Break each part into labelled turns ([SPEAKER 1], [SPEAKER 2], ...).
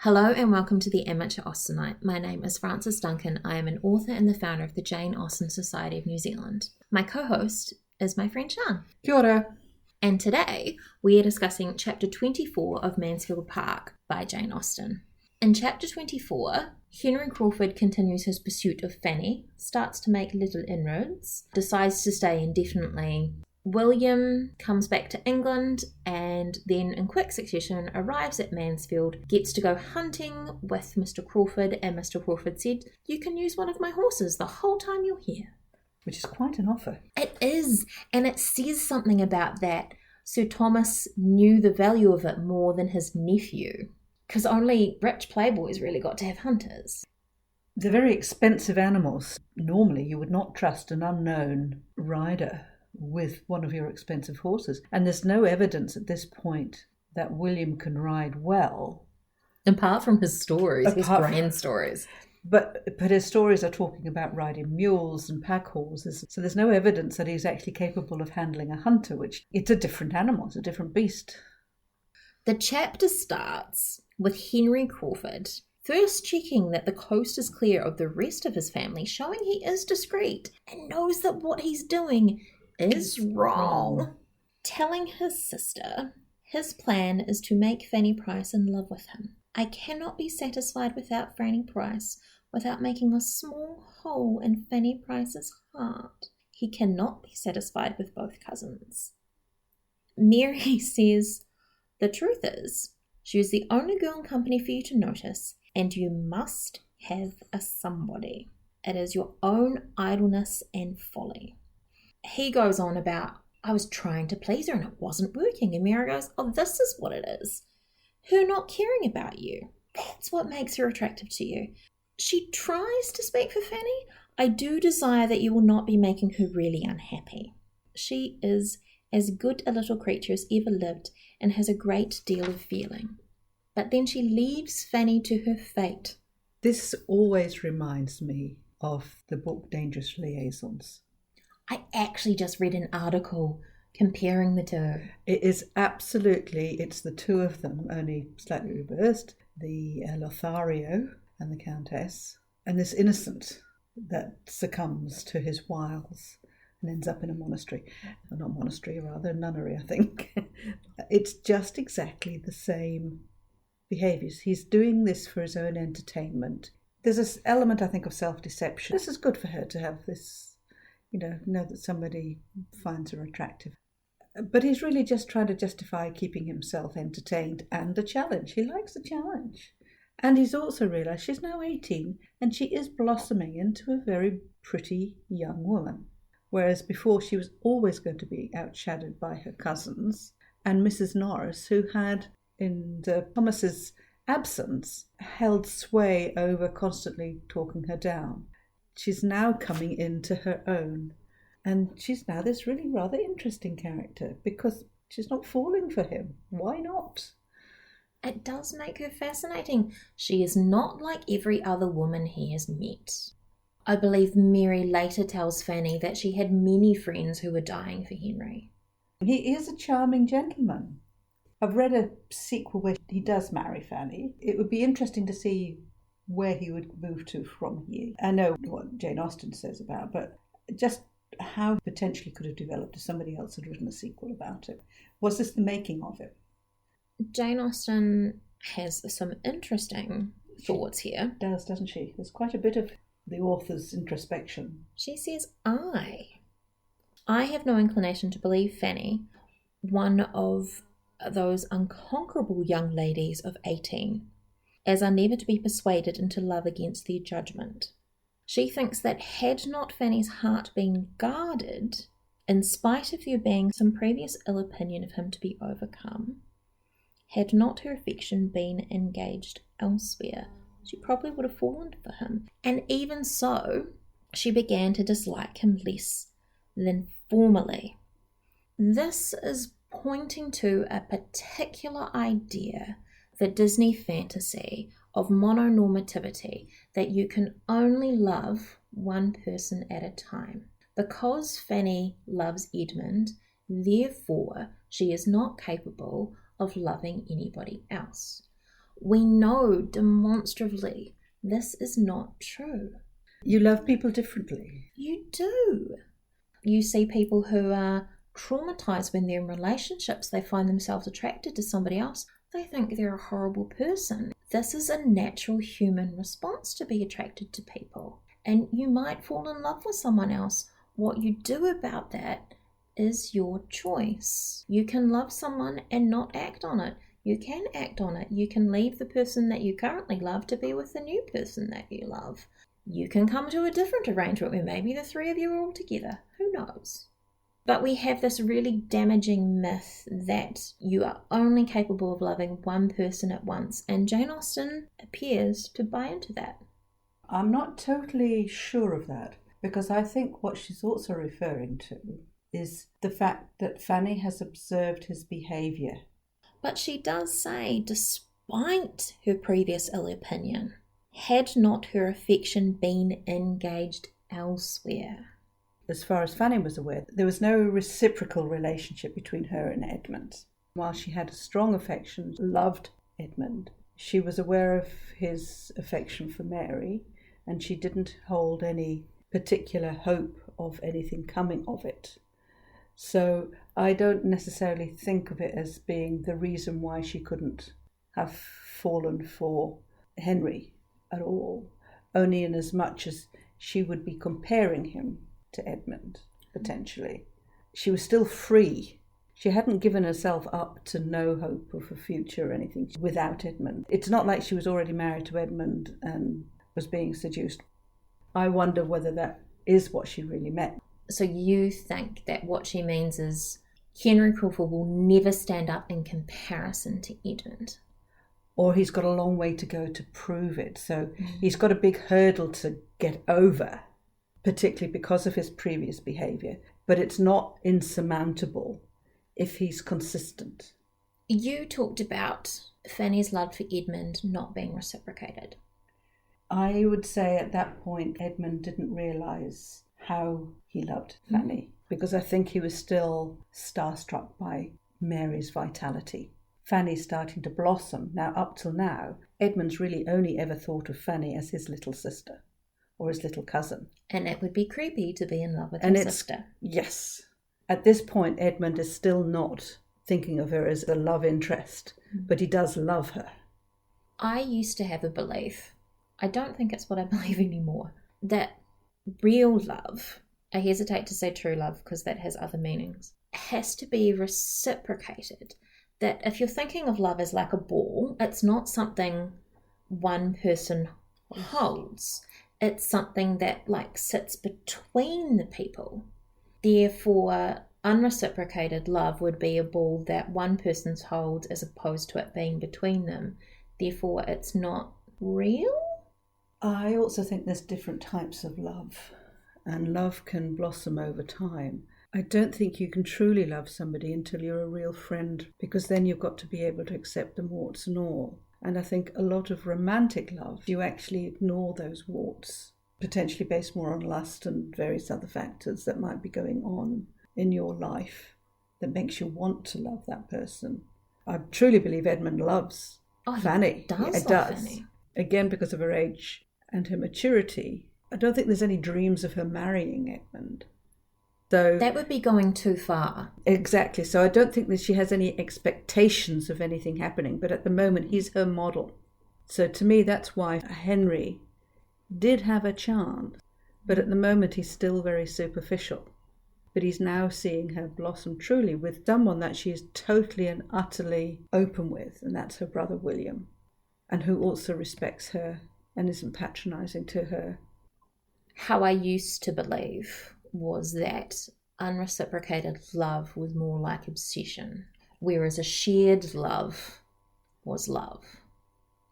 [SPEAKER 1] Hello and welcome to the Amateur Austenite. My name is Frances Duncan. I am an author and the founder of the Jane Austen Society of New Zealand. My co-host is my friend Sian.
[SPEAKER 2] Kia ora.
[SPEAKER 1] And today we are discussing chapter 24 of Mansfield Park by Jane Austen. In chapter 24, Henry Crawford continues his pursuit of Fanny, starts to make little inroads, decides to stay indefinitely. William comes back to England and then in quick succession arrives at Mansfield, gets to go hunting with Mr. Crawford, and Mr. Crawford said, "You can use one of my horses the whole time you're here."
[SPEAKER 2] Which is quite an offer.
[SPEAKER 1] It is, and it says something about that. Sir Thomas knew the value of it more than his nephew, because only rich playboys really got to have hunters.
[SPEAKER 2] They're very expensive animals. Normally you would not trust an unknown rider with one of your expensive horses. And there's no evidence at this point that William can ride well.
[SPEAKER 1] Apart from his stories, his grand stories.
[SPEAKER 2] But his stories are talking about riding mules and pack horses. So there's no evidence that he's actually capable of handling a hunter, which it's a different animal, it's a different beast.
[SPEAKER 1] The chapter starts with Henry Crawford first checking that the coast is clear of the rest of his family, showing he is discreet and knows that what he's doing is wrong. Telling his sister his plan is to make Fanny Price in love with him. "I cannot be satisfied without Fanny Price, without making a small hole in Fanny Price's heart. He cannot be satisfied with both cousins." Mary says, "The truth is, she is the only girl in company for you to notice, and you must have a somebody. It is your own idleness and folly." He goes on about, "I was trying to please her and it wasn't working." And Mary goes, "Oh, this is what it is. Her not caring about you. That's what makes her attractive to you. She tries to speak for Fanny. I do desire that you will not be making her really unhappy. She is as good a little creature as ever lived and has a great deal of feeling. But then she leaves Fanny to her fate."
[SPEAKER 2] This always reminds me of the book Dangerous Liaisons.
[SPEAKER 1] I actually just read an article comparing the two.
[SPEAKER 2] It is absolutely, it's the two of them, only slightly reversed. The Lothario and the Countess, and this innocent that succumbs to his wiles and ends up in a monastery. Not monastery, rather, a nunnery, I think. It's just exactly the same behaviours. He's doing this for his own entertainment. There's this element, I think, of self-deception. This is good for her to have this, know that somebody finds her attractive. But he's really just trying to justify keeping himself entertained and a challenge. He likes a challenge. And he's also realised she's now 18 and she is blossoming into a very pretty young woman. Whereas before she was always going to be outshadowed by her cousins and Mrs. Norris, who had, in Thomas's absence, held sway over constantly talking her down. She's now coming into her own. And she's now this really rather interesting character because she's not falling for him. Why not?
[SPEAKER 1] It does make her fascinating. She is not like every other woman he has met. I believe Mary later tells Fanny that she had many friends who were dying for Henry.
[SPEAKER 2] He is a charming gentleman. I've read a sequel where he does marry Fanny. It would be interesting to see where he would move to from here. I know what Jane Austen says about, but just how potentially could have developed if somebody else had written a sequel about it. Was this the making of it?
[SPEAKER 1] Jane Austen has some interesting thoughts here.
[SPEAKER 2] Doesn't she? There's quite a bit of the author's introspection.
[SPEAKER 1] She says, I have no inclination to believe Fanny, one of those unconquerable young ladies of 18, as are never to be persuaded into love against their judgment. She thinks that had not Fanny's heart been guarded, in spite of there being some previous ill opinion of him to be overcome, had not her affection been engaged elsewhere, she probably would have fallen for him. And even so, she began to dislike him less than formerly. This is pointing to a particular idea, the Disney fantasy of mononormativity, that you can only love one person at a time. Because Fanny loves Edmund, therefore she is not capable of loving anybody else. We know demonstrably this is not true.
[SPEAKER 2] You love people differently.
[SPEAKER 1] You do. You see people who are traumatized when they're in relationships. They find themselves attracted to somebody else. They think they're a horrible person. This is a natural human response to be attracted to people. And you might fall in love with someone else. What you do about that is your choice. You can love someone and not act on it. You can act on it. You can leave the person that you currently love to be with the new person that you love. You can come to a different arrangement where maybe the three of you are all together. Who knows? But we have this really damaging myth that you are only capable of loving one person at once, and Jane Austen appears to buy into that.
[SPEAKER 2] I'm not totally sure of that, because I think what she's also referring to is the fact that Fanny has observed his behaviour.
[SPEAKER 1] But she does say, despite her previous ill opinion, had not her affection been engaged elsewhere?
[SPEAKER 2] As far as Fanny was aware, there was no reciprocal relationship between her and Edmund. While she had a strong affection, loved Edmund, she was aware of his affection for Mary, and she didn't hold any particular hope of anything coming of it. So I don't necessarily think of it as being the reason why she couldn't have fallen for Henry at all, only in as much as she would be comparing him to Edmund, potentially. She was still free. She hadn't given herself up to no hope of a future or anything without Edmund. It's not like she was already married to Edmund and was being seduced. I wonder whether that is what she really meant.
[SPEAKER 1] So you think that what she means is Henry Crawford will never stand up in comparison to Edmund?
[SPEAKER 2] Or he's got a long way to go to prove it. So he's got a big hurdle to get over, particularly because of his previous behaviour. But it's not insurmountable if he's consistent.
[SPEAKER 1] You talked about Fanny's love for Edmund not being reciprocated.
[SPEAKER 2] I would say at that point Edmund didn't realise how he loved Fanny, because I think he was still starstruck by Mary's vitality. Fanny's starting to blossom. Now, up till now, Edmund's really only ever thought of Fanny as his little sister or his little cousin.
[SPEAKER 1] And it would be creepy to be in love with his sister.
[SPEAKER 2] Yes. At this point, Edmund is still not thinking of her as a love interest, but he does love her.
[SPEAKER 1] I used to have a belief, I don't think it's what I believe anymore, that real love, I hesitate to say true love because that has other meanings, has to be reciprocated. That if you're thinking of love as like a ball, it's not something one person holds. It's something that like sits between the people. Therefore, unreciprocated love would be a ball that one person's holds as opposed to it being between them. Therefore, it's not real.
[SPEAKER 2] I also think there's different types of love, and love can blossom over time. I don't think you can truly love somebody until you're a real friend, because then you've got to be able to accept the warts and all. And I think a lot of romantic love, you actually ignore those warts, potentially based more on lust and various other factors that might be going on in your life that makes you want to love that person. I truly believe Edmund loves Fanny.
[SPEAKER 1] It does. Fanny.
[SPEAKER 2] Again, because of her age and her maturity. I don't think there's any dreams of her marrying Edmund. So
[SPEAKER 1] that would be going too far.
[SPEAKER 2] Exactly. So I don't think that she has any expectations of anything happening. But at the moment, he's her model. So to me, that's why Henry did have a chance. But at the moment, he's still very superficial. But he's now seeing her blossom truly with someone that she is totally and utterly open with. And that's her brother William. And who also respects her and isn't patronising to her.
[SPEAKER 1] How I used to believe was that unreciprocated love was more like obsession, whereas a shared love was love.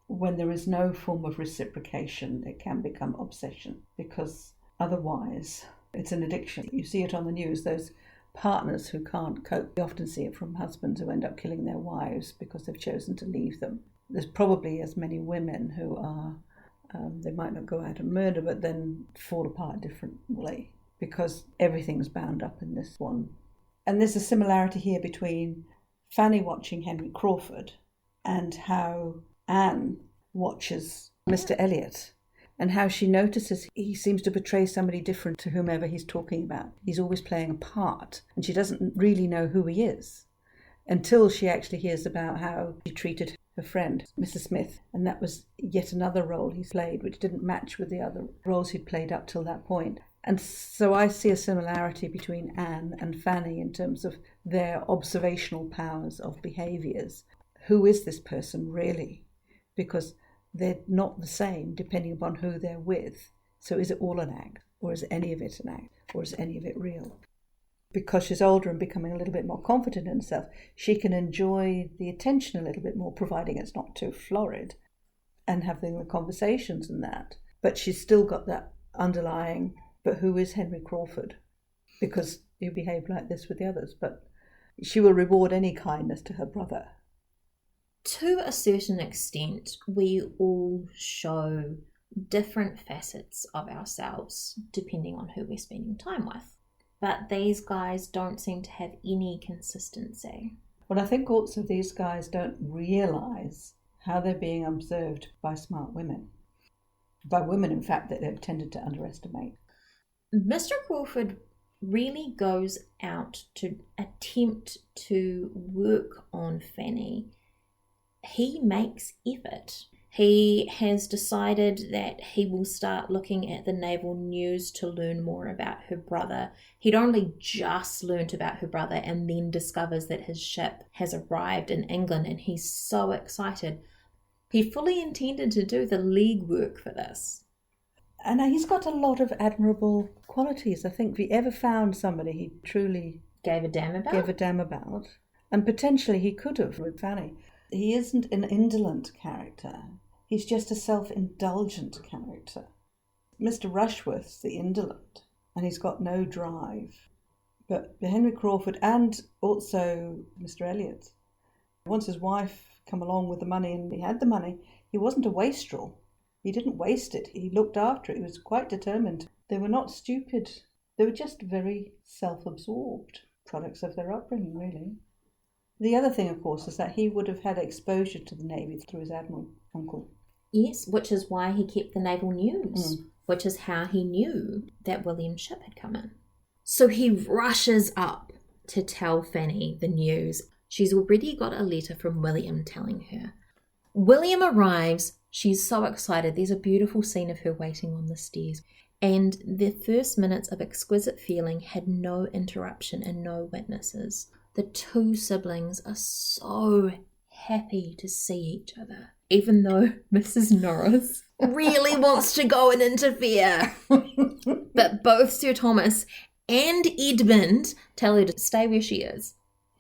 [SPEAKER 2] When there is no form of reciprocation, it can become obsession, because otherwise it's an addiction. You see it on the news, those partners who can't cope. We often see it from husbands who end up killing their wives because they've chosen to leave them. There's probably as many women who are, they might not go out and murder, but then fall apart differently, because everything's bound up in this one. And there's a similarity here between Fanny watching Henry Crawford and how Anne watches Mr. Elliot and how she notices he seems to portray somebody different to whomever he's talking about. He's always playing a part, and she doesn't really know who he is until she actually hears about how he treated her friend, Mrs. Smith, and that was yet another role he's played, which didn't match with the other roles he'd played up till that point. And so I see a similarity between Anne and Fanny in terms of their observational powers of behaviours. Who is this person really? Because they're not the same depending upon who they're with. So is it all an act? Or is any of it an act? Or is any of it real? Because she's older and becoming a little bit more confident in herself, she can enjoy the attention a little bit more, providing it's not too florid, and having the conversations and that. But she's still got that underlying, but who is Henry Crawford? Because you behave like this with the others. But she will reward any kindness to her brother.
[SPEAKER 1] To a certain extent, we all show different facets of ourselves depending on who we're spending time with. But these guys don't seem to have any consistency.
[SPEAKER 2] Well, I think also these guys don't realise how they're being observed by smart women. By women, in fact, that they've tended to underestimate.
[SPEAKER 1] Mr. Crawford really goes out to attempt to work on Fanny. He makes effort. He has decided that he will start looking at the naval news to learn more about her brother. He'd only just learnt about her brother and then discovers that his ship has arrived in England, and he's so excited. He fully intended to do the legwork for this.
[SPEAKER 2] And he's got a lot of admirable qualities. I think if he ever found somebody he truly
[SPEAKER 1] gave a damn about,
[SPEAKER 2] and potentially he could have with Fanny. He isn't an indolent character. He's just a self-indulgent character. Mr. Rushworth's the indolent, and he's got no drive. But Henry Crawford and also Mr. Elliot, once his wife come along with the money and he had the money, he wasn't a wastrel. He didn't waste it. He looked after it. He was quite determined. They were not stupid. They were just very self-absorbed products of their upbringing, really. The other thing, of course, is that he would have had exposure to the Navy through his Admiral uncle.
[SPEAKER 1] Yes, which is why he kept the naval news, which is how he knew that William's ship had come in. So he rushes up to tell Fanny the news. She's already got a letter from William telling her. William arrives. She's so excited. There's a beautiful scene of her waiting on the stairs. And the first minutes of exquisite feeling had no interruption and no witnesses. The two siblings are so happy to see each other, even though Mrs. Norris really wants to go and interfere. But both Sir Thomas and Edmund tell her to stay where she is.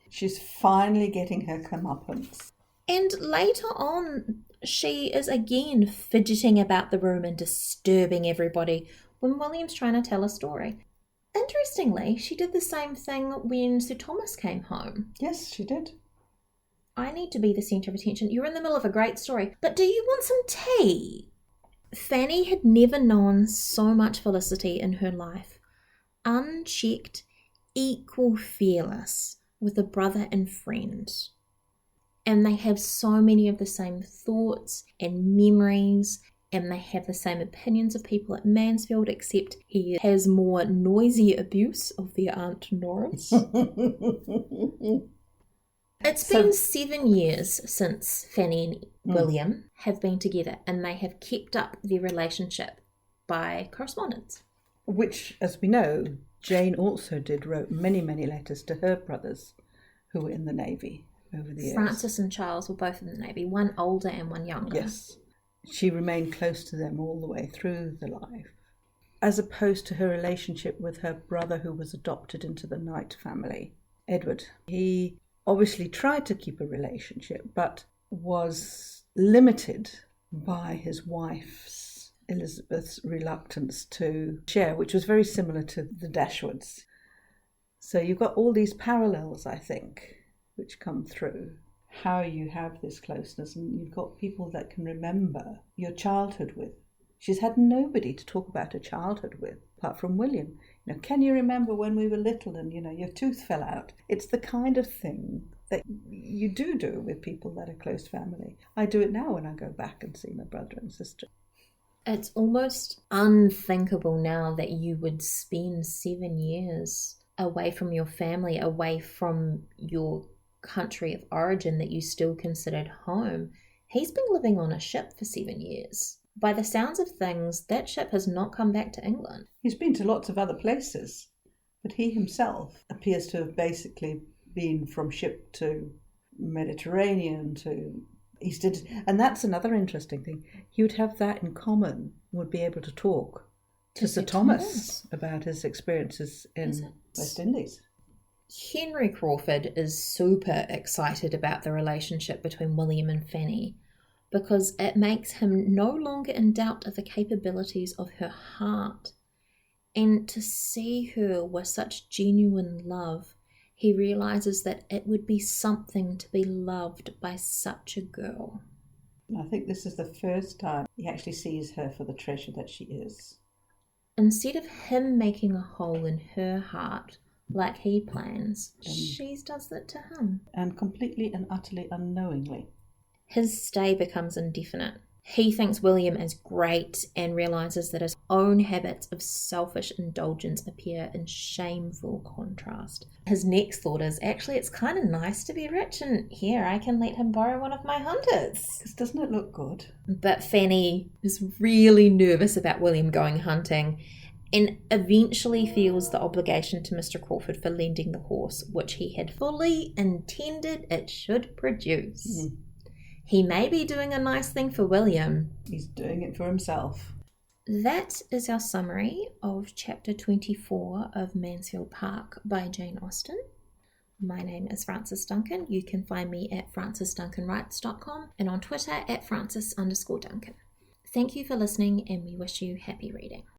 [SPEAKER 2] She's finally getting her comeuppance.
[SPEAKER 1] And later on, she is again fidgeting about the room and disturbing everybody when William's trying to tell a story. Interestingly, she did the same thing when Sir Thomas came home.
[SPEAKER 2] Yes, she did.
[SPEAKER 1] I need to be the centre of attention. You're in the middle of a great story, but do you want some tea? Fanny had never known so much felicity in her life. Unchecked, equal fearless with a brother and friend. And they have so many of the same thoughts and memories, and they have the same opinions of people at Mansfield, except he has more noisy abuse of their Aunt Norris. It's been 7 years since Fanny and William have been together, and they have kept up their relationship by correspondence.
[SPEAKER 2] Which, as we know, Jane also wrote many, many letters to her brothers who were in the Navy over the years.
[SPEAKER 1] Francis and Charles were both in the Navy, one older and one younger.
[SPEAKER 2] Yes. She remained close to them all the way through the life, as opposed to her relationship with her brother who was adopted into the Knight family, Edward. He obviously tried to keep a relationship, but was limited by his wife's, Elizabeth's, reluctance to share, which was very similar to the Dashwoods. So you've got all these parallels, I think, which come through. How you have this closeness, and you've got people that can remember your childhood with. She's had nobody to talk about her childhood with, apart from William. Can you remember when we were little and, your tooth fell out? It's the kind of thing that you do with people that are close family. I do it now when I go back and see my brother and sister.
[SPEAKER 1] It's almost unthinkable now that you would spend 7 years away from your family, away from your country of origin that you still considered home. He's been living on a ship for 7 years. By the sounds of things, that ship has not come back to England.
[SPEAKER 2] He's been to lots of other places, but he himself appears to have basically been from ship to Mediterranean to East Indies. And that's another interesting thing. He would have that in common, would be able to talk to Sir Thomas about his experiences in West Indies.
[SPEAKER 1] Henry Crawford is super excited about the relationship between William and Fanny because it makes him no longer in doubt of the capabilities of her heart. And to see her with such genuine love, he realizes that it would be something to be loved by such a girl.
[SPEAKER 2] I think this is the first time he actually sees her for the treasure that she is.
[SPEAKER 1] Instead of him making a hole in her heart like he plans, she does that to him.
[SPEAKER 2] And completely and utterly unknowingly.
[SPEAKER 1] His stay becomes indefinite. He thinks William is great and realizes that his own habits of selfish indulgence appear in shameful contrast. His next thought is, actually, it's kind of nice to be rich, and here I can let him borrow one of my hunters.
[SPEAKER 2] Because doesn't it look good?
[SPEAKER 1] But Fanny is really nervous about William going hunting and eventually feels the obligation to Mr. Crawford for lending the horse, which he had fully intended it should produce. He may be doing a nice thing for William.
[SPEAKER 2] He's doing it for himself.
[SPEAKER 1] That is our summary of Chapter 24 of Mansfield Park by Jane Austen. My name is Frances Duncan. You can find me at francesduncanwrites.com and on Twitter at Frances_Duncan. Thank you for listening, and we wish you happy reading.